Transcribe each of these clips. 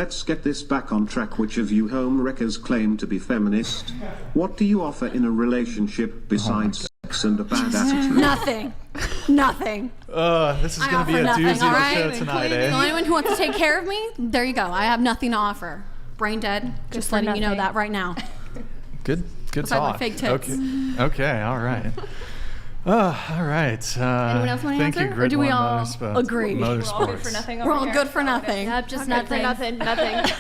Let's get this back on track. Which of you homewreckers claim to be feminist? What do you offer in a relationship besides sex and a bad attitude? Nothing. Nothing. This is going to be a doozy of a show tonight, eh? So anyone who wants to take care of me, there you go. I have nothing to offer. Brain dead. Just letting you know that right now. Good talk. My fake tits. Okay, all right. All right. Anyone else want to answer? Thank you, Or do we all Motorsports. agree? Motorsports. We're all good for nothing over We're all here. good for nothing. Yep, just Okay, nothing. nothing.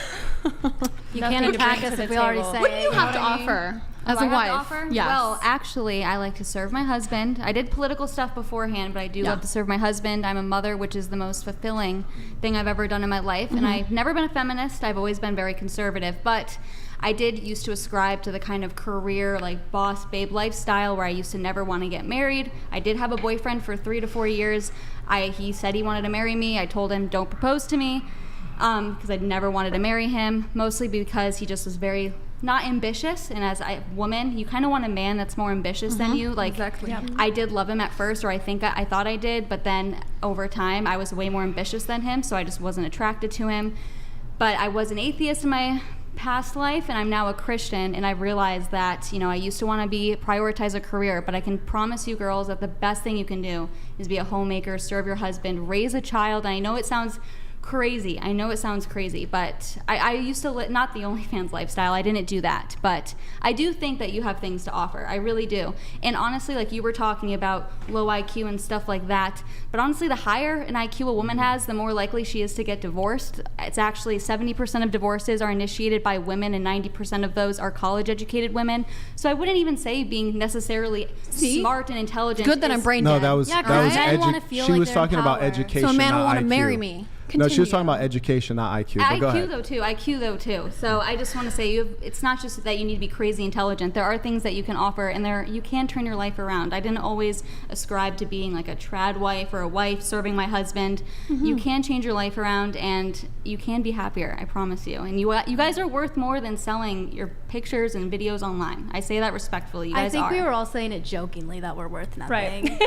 You Nothing can't to attack bring us to if the we already table. say What do you it, have to know what I mean? offer as Do a I have wife? to offer? Yes. Well, actually, I like to serve my husband. I did political stuff beforehand, but I do love to serve my husband. I'm a mother, which is the most fulfilling thing I've ever done in my life. And I've never been a feminist. I've always been very conservative. But I did used to ascribe to the kind of career, like boss babe lifestyle where I used to never want to get married. I did have a boyfriend for 3 to 4 years. He said he wanted to marry me. I told him, don't propose to me, because I never wanted to marry him, mostly because he just was very not ambitious. And as a woman, you kind of want a man that's more ambitious than you. Like, Exactly. I did love him at first, or I thought I did, but then over time, I was way more ambitious than him, so I just wasn't attracted to him. But I was an atheist in my past life, and I'm now a Christian, and I've realized that, I used to want to prioritize a career, but I can promise you girls that the best thing you can do is be a homemaker, serve your husband, raise a child. And I know it sounds crazy. But I used to live, not the OnlyFans lifestyle, I didn't do that, but I do think that you have things to offer. I really do. And honestly, like you were talking about low IQ and stuff like that, but honestly, the higher an IQ a woman has, the more likely she is to get divorced. It's actually 70% of divorces are initiated by women, and 90% of those are college-educated women. So I wouldn't even say being necessarily smart and intelligent. Good that I'm brain dead. No, that was men wanna feel she like was they're talking about empowered. education. So a man will not want to IQ. marry me. No, she was Continue. talking about education, not IQ. But go ahead. IQ though too. So I just want to say it's not just that you need to be crazy intelligent. There are things that you can offer, and you can turn your life around. I didn't always ascribe to being like a trad wife or a wife serving my husband. You can change your life around, and you can be happier. I promise you. And you guys are worth more than selling your pictures and videos online. I say that respectfully. You guys I think are. we were all saying it jokingly that we're worth nothing. Right.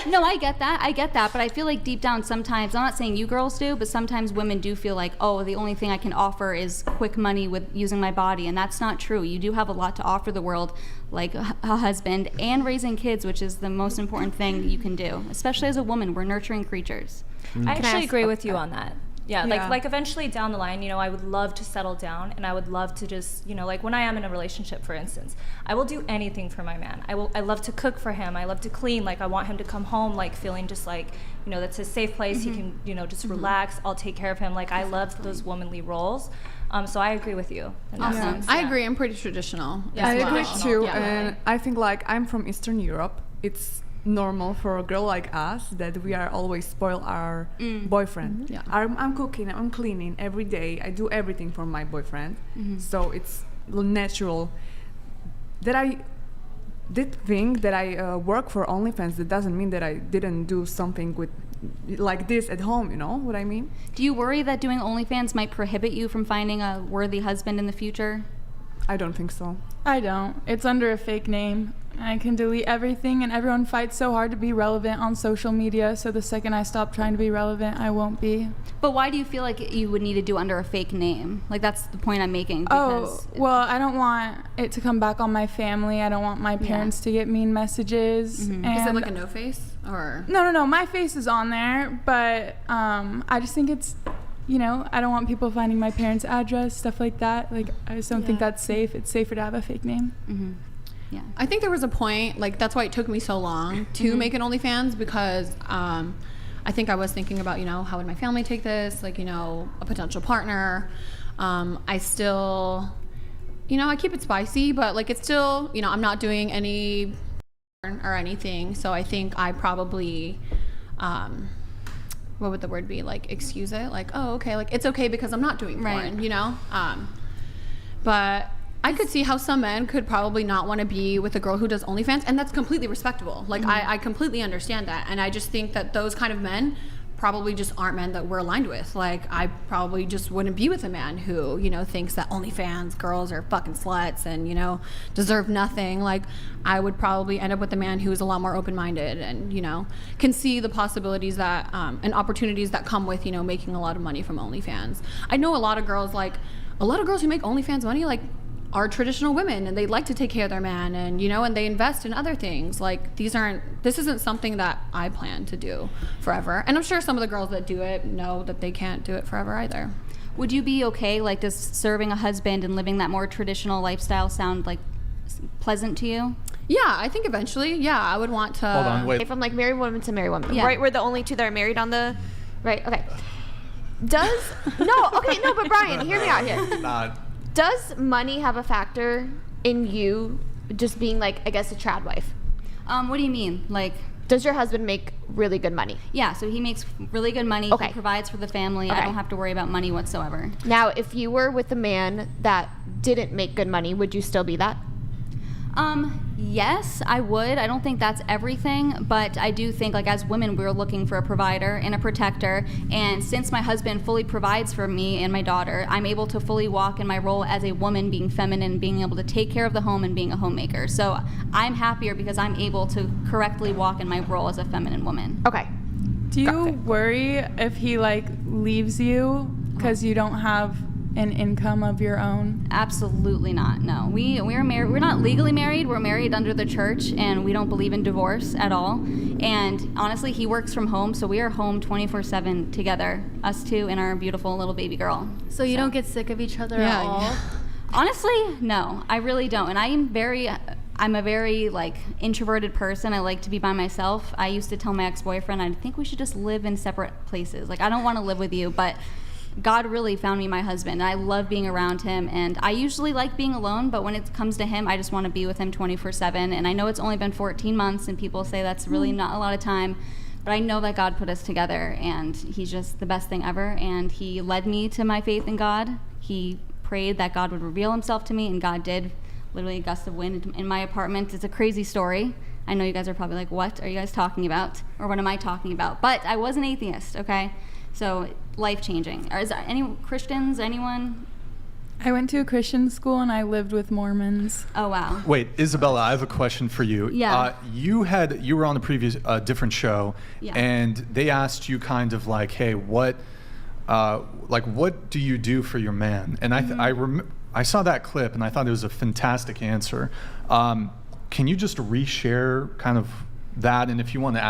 No, I get that. I get that. But I feel like deep down sometimes, I'm not saying you girls do, but sometimes women do feel like, oh, the only thing I can offer is quick money with using my body. And that's not true. You do have a lot to offer the world, like a husband and raising kids, which is the most important thing you can do. Especially as a woman, we're nurturing creatures. I actually ask- agree with you on that. Yeah, like eventually down the line, I would love to settle down, and I would love to just, like when I am in a relationship, for instance, I will do anything for my man. I love to cook for him. I love to clean. Like, I want him to come home, like, feeling just like, that's his safe place. He can, just relax. I'll take care of him. Like, I love those womanly roles. So I agree with you in that sense. I agree. I'm pretty traditional. Yeah. I as well. agree too, Yeah. and I think like I'm from Eastern Europe. It's normal for a girl like us that we are always spoil our boyfriend. Yeah. I'm cooking, I'm cleaning every day. I do everything for my boyfriend, so it's natural that I did think that I work for OnlyFans. That doesn't mean that I didn't do something with like this at home. You know what I mean? Do you worry that doing OnlyFans might prohibit you from finding a worthy husband in the future? I don't think so. I don't. It's under a fake name. I can delete everything, and everyone fights so hard to be relevant on social media, so the second I stop trying to be relevant, I won't be. But why do you feel like you would need to do under a fake name? Like, that's the point I'm making. Oh, Because well, I don't want it to come back on my family. I don't want my parents to get mean messages. And Is it like a no face or? No. My face is on there, but I just think it's, I don't want people finding my parents' address, stuff like that. Like, I just don't think that's safe. It's safer to have a fake name. Yeah. I think there was a point, like that's why it took me so long to make an OnlyFans, because I think I was thinking about, how would my family take this? Like, a potential partner. I still, I keep it spicy, but like it's still, I'm not doing any porn or anything. So I think I probably, what would the word be? Like, excuse it. Like, oh, okay. Like, it's okay because I'm not doing porn, but I could see how some men could probably not want to be with a girl who does OnlyFans, and that's completely respectable. Like, I completely understand that, and I just think that those kind of men probably just aren't men that we're aligned with. Like, I probably just wouldn't be with a man who, you know, thinks that OnlyFans girls are fucking sluts and, you know, deserve nothing. Like, I would probably end up with a man who is a lot more open-minded and, you know, can see the possibilities that and opportunities that come with, you know, making a lot of money from OnlyFans. I know a lot of girls who make OnlyFans money, like, are traditional women, and they like to take care of their man, and, you know, and they invest in other things. Like, this isn't something that I plan to do forever. And I'm sure some of the girls that do it know that they can't do it forever either. Would you be okay, like, does serving a husband and living that more traditional lifestyle sound like pleasant to you? Yeah, I think eventually, yeah, I would want to. Hold on, wait. From like married woman to married woman, Yeah. right? We're the only two that are married on the, right? Okay. But Brian, hear me out here. Not. Does money have a factor in you just being like, I guess, a trad wife? What do you mean? Like, does your husband make really good money? yeah, so he makes really good money. Okay. He provides for the family. Okay. I don't have to worry about money whatsoever. Now, if you were with a man that didn't make good money, would you still be that? Yes, I would. I don't think that's everything, but I do think, like, as women, we're looking for a provider and a protector. And since my husband fully provides for me and my daughter, I'm able to fully walk in my role as a woman, being feminine, being able to take care of the home and being a homemaker. So I'm happier because I'm able to correctly walk in my role as a feminine woman. Okay. Do you worry if he like leaves you because you don't have an income of your own? Absolutely not. No, we're married. We're not legally married. We're married under the church, and we don't believe in divorce at all. And honestly, he works from home, so we are home 24/7 together, us two and our beautiful little baby girl. So you don't get sick of each other Yeah. at all? Honestly, no, I really don't. And I'm a very like introverted person. I like to be by myself. I used to tell my ex-boyfriend, I think we should just live in separate places. Like, I don't want to live with you, but God really found me my husband. I love being around him, and I usually like being alone, but when it comes to him, I just want to be with him 24/7. And I know it's only been 14 months, and people say that's really not a lot of time, but I know that God put us together, and he's just the best thing ever. And he led me to my faith in God. He prayed that God would reveal himself to me, and God did. Literally a gust of wind in my apartment. It's a crazy story. I know you guys are probably like, what are you guys talking about? Or what am I talking about? But I was an atheist, okay? So life-changing. Is there any Christians, anyone? I went to a Christian school and I lived with Mormons. Oh, wow. Wait, Isabella, I have a question for you. Yeah. You were on a previous different show, Yeah. and they asked you kind of like, hey, what do you do for your man? And I saw that clip and I thought it was a fantastic answer. Can you just reshare kind of that? And if you want to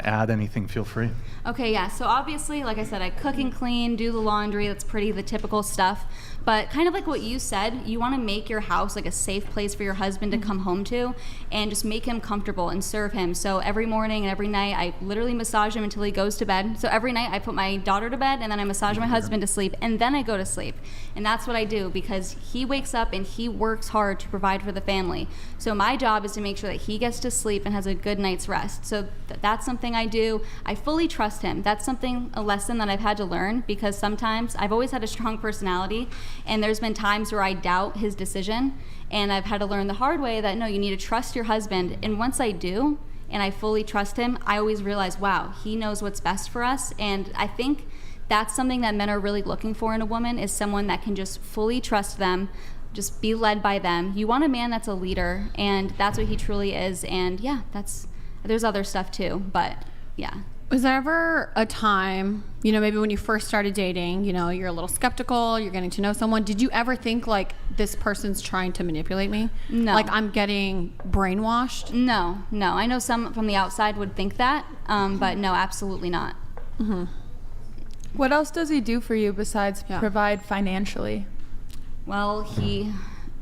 add anything, feel free. Okay, yeah. So obviously, like I said, I cook and clean, do the laundry. That's the typical stuff. But kind of like what you said, you want to make your house like a safe place for your husband to come home to, and just make him comfortable and serve him. So every morning and every night, I literally massage him until he goes to bed. So every night I put my daughter to bed, and then I massage my husband to sleep, and then I go to sleep. And that's what I do, because he wakes up and he works hard to provide for the family. So my job is to make sure that he gets to sleep and has a good night's rest. So that's something I do. I fully trust him. That's a lesson that I've had to learn, because sometimes I've always had a strong personality, and there's been times where I doubt his decision, and I've had to learn the hard way that no, you need to trust your husband. And once I do, and I fully trust him, I always realize, wow, he knows what's best for us. And I think that's something that men are really looking for in a woman, is someone that can just fully trust them, just be led by them. You want a man that's a leader, and that's what he truly is. And yeah, there's other stuff too, but yeah. Was there ever a time, maybe when you first started dating, you're a little skeptical, you're getting to know someone. Did you ever think like, this person's trying to manipulate me? No. Like, I'm getting brainwashed? No. I know some from the outside would think that, but no, absolutely not. Mm-hmm. What else does he do for you besides provide financially? Well, he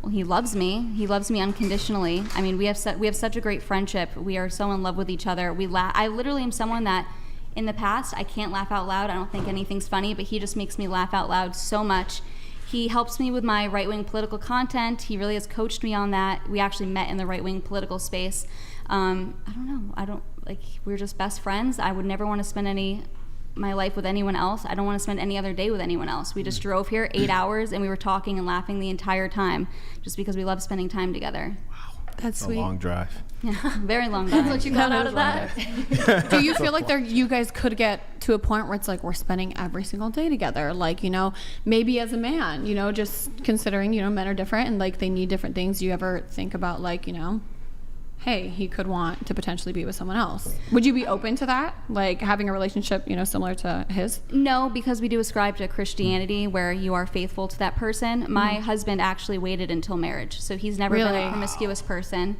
loves me. He loves me unconditionally. I mean, we have such a great friendship. We are so in love with each other. I literally am someone that, in the past, I can't laugh out loud. I don't think anything's funny, but he just makes me laugh out loud so much. He helps me with my right-wing political content. He really has coached me on that. We actually met in the right-wing political space. I don't know. We're just best friends. I would never want to spend my life with anyone else. I don't want to spend any other day with anyone else. We just drove here 8 hours, and we were talking and laughing the entire time, just because we love spending time together. That's A sweet. long drive. Yeah, very long. That's drive. what you got out of that. Do you feel like you guys could get to a point where it's like we're spending every single day together? Like, you know, maybe as a man, you know, just considering, you know, men are different and like they need different things. Do you ever think about like, you know, hey, he could want to potentially be with someone else? Would you be open to that? Like having a relationship, you know, similar to his? No, because we do ascribe to Christianity where you are faithful to that person. My husband actually waited until marriage, so he's never been a promiscuous person.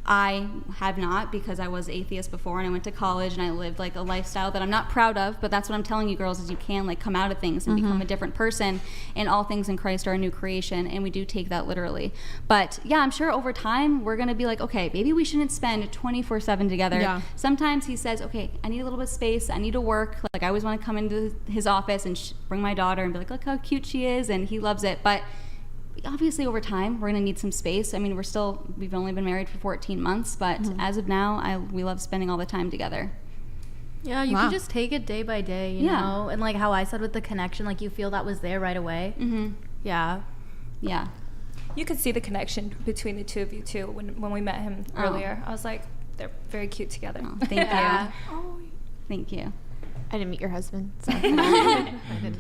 I have not, because I was atheist before and I went to college and I lived like a lifestyle that I'm not proud of, but that's what I'm telling you girls, is you can like come out of things and become a different person, and all things in Christ are a new creation, and we do take that literally. But yeah, I'm sure over time we're going to be like, okay, maybe we shouldn't spend 24/7 together. Yeah. Sometimes he says, okay, I need a little bit of space, I need to work. Like I always want to come into his office and bring my daughter and be like, look how cute she is, and he loves it. But obviously over time we're going to need some space. I mean, we've only been married for 14 months, but as of now we love spending all the time together. Yeah, you can just take it day by day, you know? And like how I said with the connection, like you feel that was there right away. Yeah. Yeah. You could see the connection between the two of you too when we met him earlier. I was like, they're very cute together. Oh, thank you. Thank you. I didn't meet your husband, so I didn't.